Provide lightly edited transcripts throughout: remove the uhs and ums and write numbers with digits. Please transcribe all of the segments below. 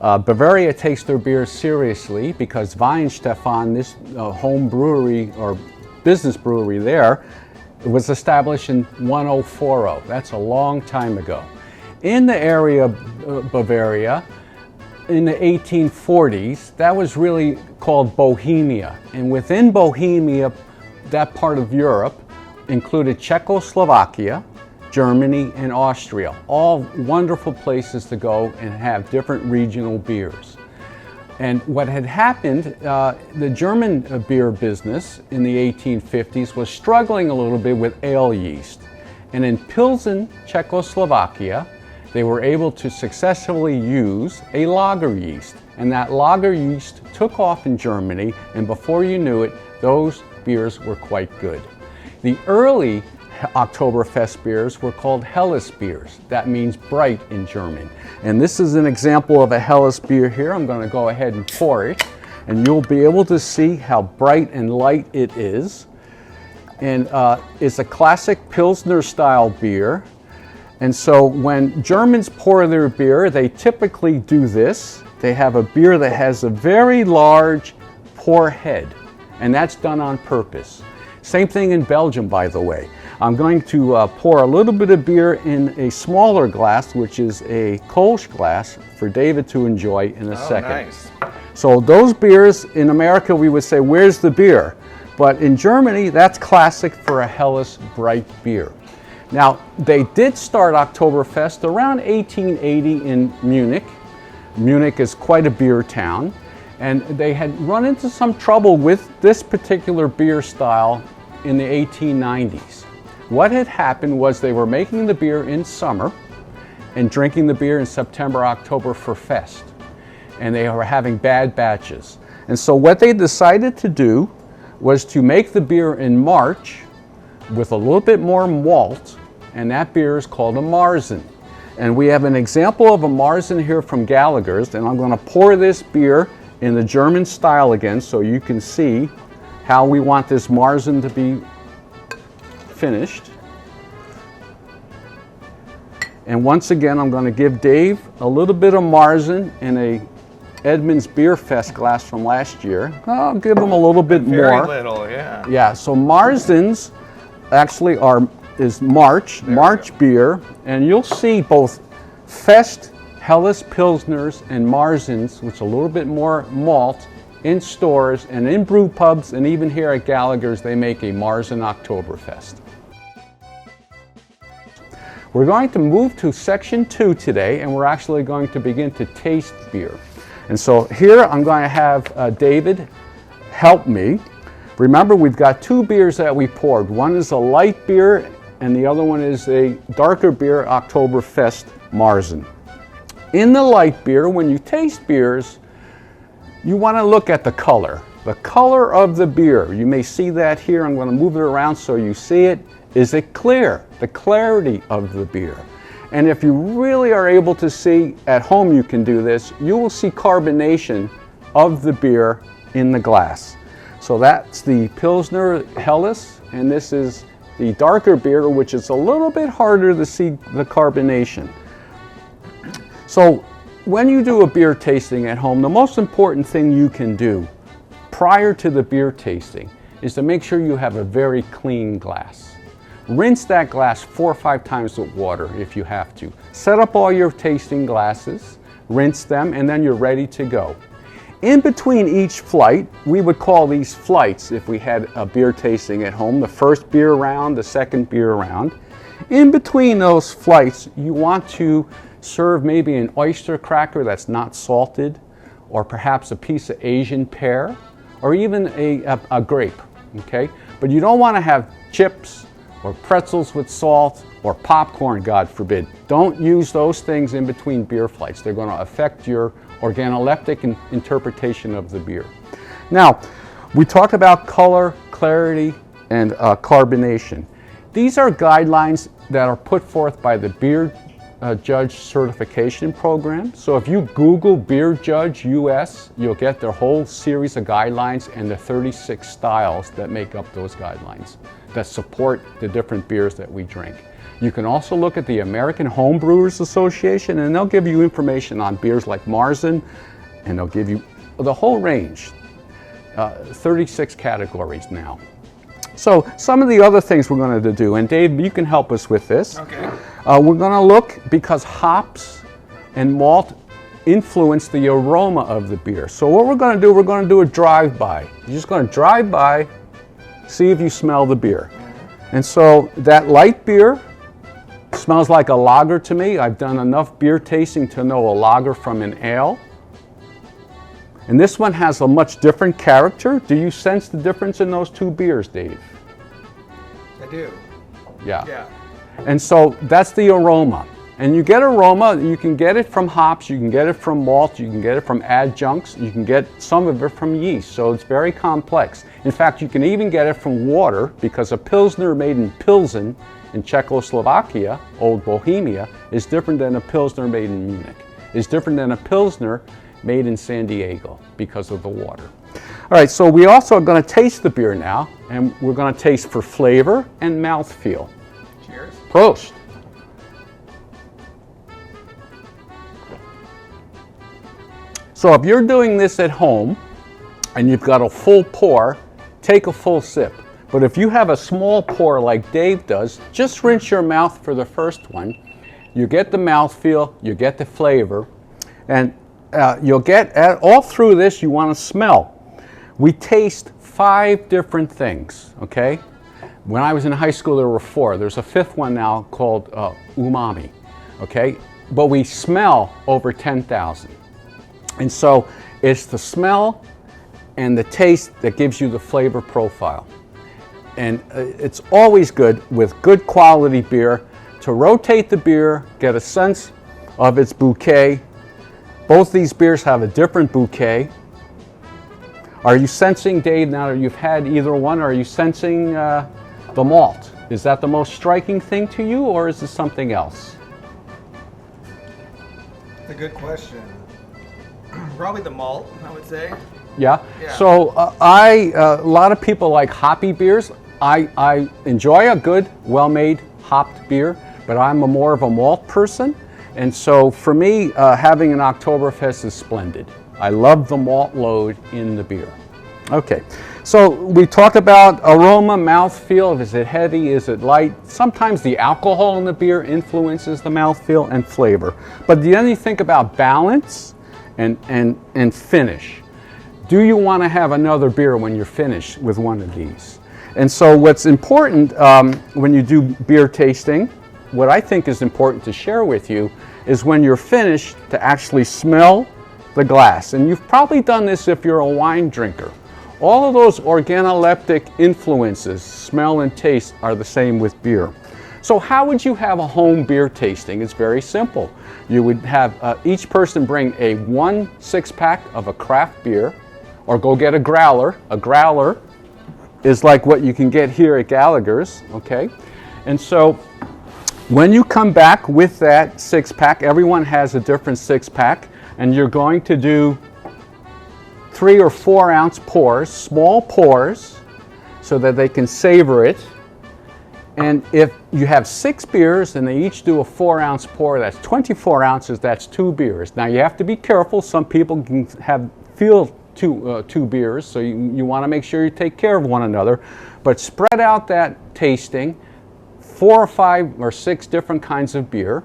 Bavaria takes their beer seriously because Weihenstephan, this home brewery or business brewery there, was established in 1040. That's a long time ago. In the area of Bavaria, in the 1840s, that was really called Bohemia. And within Bohemia, that part of Europe included Czechoslovakia, Germany, and Austria. All wonderful places to go and have different regional beers. And what had happened, the German beer business in the 1850s was struggling a little bit with ale yeast. And in Pilsen, Czechoslovakia, they were able to successfully use a lager yeast. And that lager yeast took off in Germany, and before you knew it, those beers were quite good. The early Oktoberfest beers were called Helles beers. That means bright in German. And this is an example of a Helles beer here. I'm going to go ahead and pour it, and you'll be able to see how bright and light it is. And it's a classic Pilsner style beer. And so when Germans pour their beer, they typically do this. They have a beer that has a very large pour head, and that's done on purpose. Same thing in Belgium, by the way. I'm going to pour a little bit of beer in a smaller glass, which is a Kolsch glass, for David to enjoy in a second. Nice. So those beers, in America we would say, where's the beer? But in Germany, that's classic for a Helles bright beer. Now, they did start Oktoberfest around 1880 in Munich. Munich is quite a beer town, and they had run into some trouble with this particular beer style in the 1890s. What had happened was they were making the beer in summer and drinking the beer in September, October for fest. And they were having bad batches. And so what they decided to do was to make the beer in March with a little bit more malt, and that beer is called a Marzen. And we have an example of a Marzen here from Gallagher's, and I'm going to pour this beer in the German style again so you can see how we want this Marzen to be finished. And once again, I'm going to give Dave a little bit of Marzen in a Edmunds Beer Fest glass from last year. I'll give him a little bit more. Very little, yeah. Yeah, so Marzens actually is March beer, and you'll see both Fest, Helles Pilsners, and Marzens, which are a little bit more malt, in stores and in brew pubs, and even here at Gallagher's they make a Marzen Oktoberfest. We're going to move to section 2 today, and we're actually going to begin to taste beer. And so here I'm going to have David help me. Remember, we've got two beers that we poured. One is a light beer, and the other one is a darker beer, Oktoberfest Marzen. In the light beer, when you taste beers, you want to look at the color of the beer. You may see that here. I'm going to move it around so you see it. Is it clear? The clarity of the beer. And if you really are able to see, at home you can do this, you will see carbonation of the beer in the glass. So that's the Pilsner Helles, and this is the darker beer, which is a little bit harder to see the carbonation. So when you do a beer tasting at home, the most important thing you can do prior to the beer tasting is to make sure you have a very clean glass. Rinse that glass 4 or 5 times with water if you have to. Set up all your tasting glasses, rinse them, and then you're ready to go. In between each flight, we would call these flights if we had a beer tasting at home, the first beer round, the second beer round. In between those flights, you want to serve maybe an oyster cracker that's not salted, or perhaps a piece of Asian pear, or even a grape, okay? But you don't want to have chips or pretzels with salt or popcorn, God forbid. Don't use those things in between beer flights. They're going to affect your organoleptic interpretation of the beer. Now, we talked about color, clarity, and carbonation. These are guidelines that are put forth by the Beer Judge Certification Program. So if you Google Beer Judge US, you'll get their whole series of guidelines and the 36 styles that make up those guidelines that support the different beers that we drink. You can also look at the American Home Brewers Association, and they'll give you information on beers like Marzen, and they'll give you the whole range, 36 categories now. So some of the other things we're going to do, and Dave, you can help us with this. Okay. We're going to look, because hops and malt influence the aroma of the beer. So what we're going to do a drive-by. You're just going to drive by, see if you smell the beer. And so that light beer smells like a lager to me. I've done enough beer tasting to know a lager from an ale. And this one has a much different character. Do you sense the difference in those two beers, Dave? I do. Yeah. And so that's the aroma. And you get aroma, you can get it from hops, you can get it from malt, you can get it from adjuncts, you can get some of it from yeast. So it's very complex. In fact, you can even get it from water, because a Pilsner made in Pilsen in Czechoslovakia, old Bohemia, is different than a Pilsner made in Munich. Is different than a Pilsner made in San Diego because of the water. All right, so we also are going to taste the beer now, and we're going to taste for flavor and mouthfeel. Cheers. Prost. So if you're doing this at home and you've got a full pour, take a full sip. But if you have a small pour like Dave does, just rinse your mouth for the first one. You get the mouthfeel, you get the flavor, and you'll get, all through this, you want to smell. We taste 5 different things, okay? When I was in high school, there were 4. There's a 5th one now called umami, okay? But we smell over 10,000. And so it's the smell and the taste that gives you the flavor profile. And it's always good with good quality beer to rotate the beer, get a sense of its bouquet. Both these beers have a different bouquet. Are you sensing, Dave, now that you've had either one, are you sensing the malt? Is that the most striking thing to you, or is it something else? That's a good question. Probably the malt, I would say. Yeah? Yeah. So a lot of people like hoppy beers. I enjoy a good, well-made hopped beer, but I'm more of a malt person. And so for me, having an Oktoberfest is splendid. I love the malt load in the beer. Okay, so we talked about aroma, mouthfeel. Is it heavy? Is it light? Sometimes the alcohol in the beer influences the mouthfeel and flavor. But then you think about balance and finish. Do you want to have another beer when you're finished with one of these? And so what's important when you do beer tasting, what I think is important to share with you is when you're finished to actually smell the glass. And you've probably done this if you're a wine drinker. All of those organoleptic influences, smell and taste, are the same with beer. So how would you have a home beer tasting? It's very simple. You would have each person bring a 1 6-pack of a craft beer, or go get a growler. A growler is like what you can get here at Gallagher's, okay? And so when you come back with that 6-pack, everyone has a different 6-pack, and you're going to do 3 or 4 ounce pours, small pours, so that they can savor it. And if you have 6 beers and they each do a 4 ounce pour, that's 24 ounces, that's 2 beers. Now you have to be careful. Some people can feel two beers, so you want to make sure you take care of one another. But spread out that tasting, 4 or 5 or 6 different kinds of beer.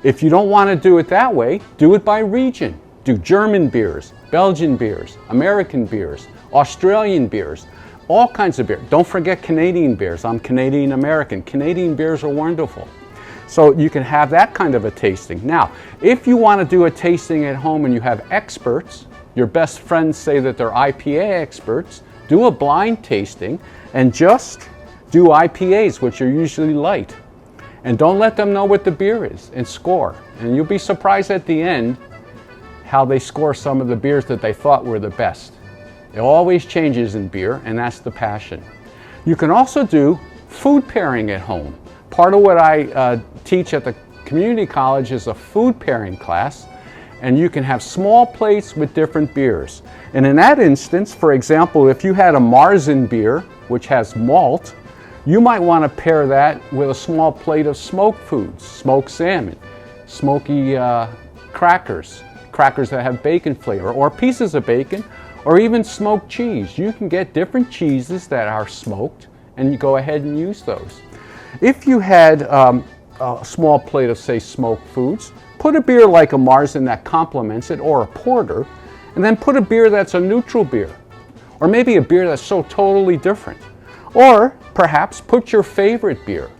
If you don't want to do it that way, do it by region. Do German beers, Belgian beers, American beers, Australian beers, all kinds of beer. Don't forget Canadian beers. I'm Canadian American. Canadian beers are wonderful. So you can have that kind of a tasting. Now, if you want to do a tasting at home and you have experts, your best friends say that they're IPA experts, do a blind tasting and just do IPAs, which are usually light. And don't let them know what the beer is, and score. And you'll be surprised at the end how they score some of the beers that they thought were the best. It always changes in beer, and that's the passion. You can also do food pairing at home. Part of what I teach at the community college is a food pairing class, and you can have small plates with different beers. And in that instance, for example, if you had a Marzen beer, which has malt, You might want to pair that with a small plate of smoked foods, smoked salmon, smoky crackers that have bacon flavor, or pieces of bacon, or even smoked cheese. You can get different cheeses that are smoked, and you go ahead and use those. If you had a small plate of, say, smoked foods, put a beer like a Marzen that complements it, or a porter, and then put a beer that's a neutral beer, or maybe a beer that's so totally different. Or perhaps put your favorite beer.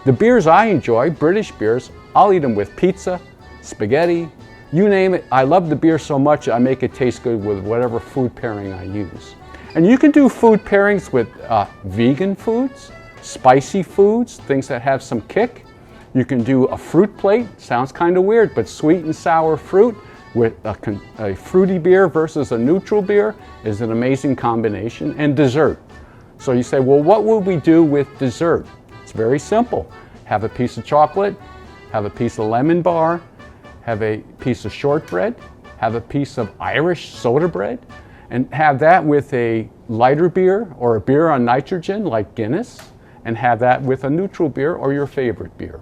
The beers I enjoy, British beers, I'll eat them with pizza, spaghetti, you name it. I love the beer so much I make it taste good with whatever food pairing I use. And you can do food pairings with vegan foods, spicy foods, things that have some kick. You can do a fruit plate, sounds kind of weird, but sweet and sour fruit with a fruity beer versus a neutral beer is an amazing combination. And dessert. So you say, well, what would we do with dessert? It's very simple. Have a piece of chocolate, have a piece of lemon bar, have a piece of shortbread, have a piece of Irish soda bread, and have that with a lighter beer or a beer on nitrogen like Guinness, and have that with a neutral beer or your favorite beer.